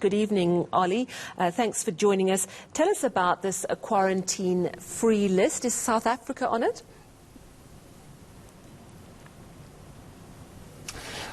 Good evening, Ollie. Thanks for joining us. Tell us about this quarantine-free list. Is South Africa on it?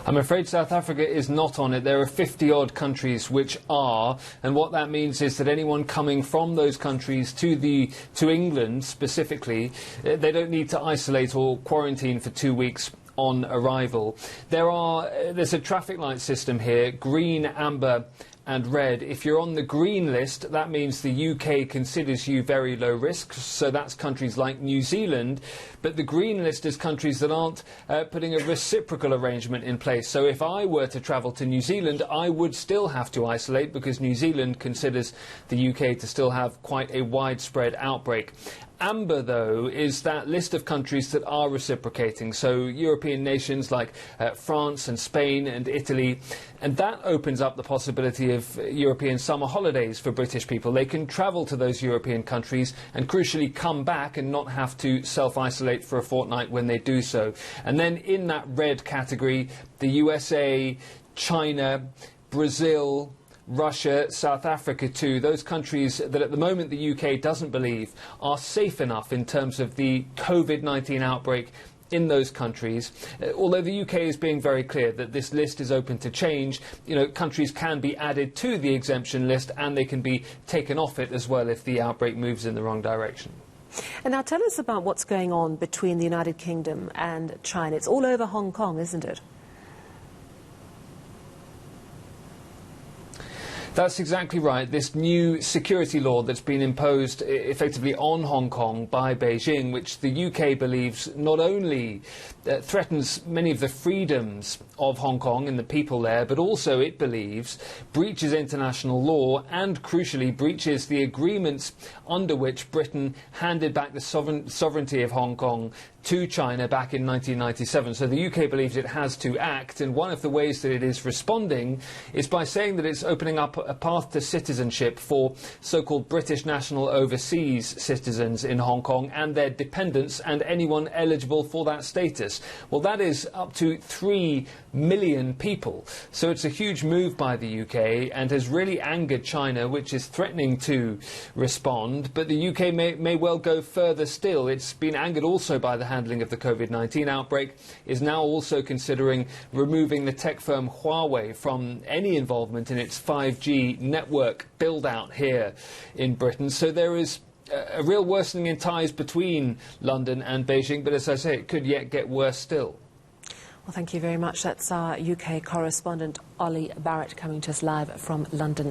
I'm afraid South Africa is not on it. There are 50-odd countries which are, and what that means is that anyone coming from those countries to England specifically, they don't need to isolate or quarantine for 2 weeks on arrival. There's a traffic light system here, green, amber and red. If you're on the green list, that means the UK considers you very low risk, so that's countries like New Zealand. But the green list is countries that aren't putting a reciprocal arrangement in place. So if I were to travel to New Zealand, I would still have to isolate because New Zealand considers the UK to still have quite a widespread outbreak. Amber, though, is that list of countries that are reciprocating, so European nations like France and Spain and Italy, and that opens up the possibility of European summer holidays for British people. They can travel to those European countries and crucially come back and not have to self-isolate for a fortnight when they do so. And then in that red category, the USA, China, Brazil, Russia, South Africa too, those countries that at the moment the UK doesn't believe are safe enough in terms of the COVID-19 outbreak in those countries. Although the UK is being very clear that this list is open to change, countries can be added to the exemption list and they can be taken off it as well if the outbreak moves in the wrong direction. And now tell us about what's going on between the United Kingdom and China. It's all over Hong Kong, isn't it? That's exactly right. This new security law that's been imposed effectively on Hong Kong by Beijing, which the UK believes not only threatens many of the freedoms of Hong Kong and the people there, but also it believes breaches international law and, crucially, breaches the agreements under which Britain handed back the sovereignty of Hong Kong to China back in 1997. So the UK believes it has to act, and one of the ways that it is responding is by saying that it's opening up a path to citizenship for so-called British national overseas citizens in Hong Kong and their dependents and anyone eligible for that status. Well, that is up to 3 million people. So it's a huge move by the UK and has really angered China, which is threatening to respond. But the UK may well go further still. It's been angered also by the handling of the COVID-19 outbreak, is now also considering removing the tech firm Huawei from any involvement in its 5G network build-out here in Britain. So there is a real worsening in ties between London and Beijing, but as I say, it could yet get worse still. Well, thank you very much. That's our UK correspondent, Ollie Barrett, coming to us live from London.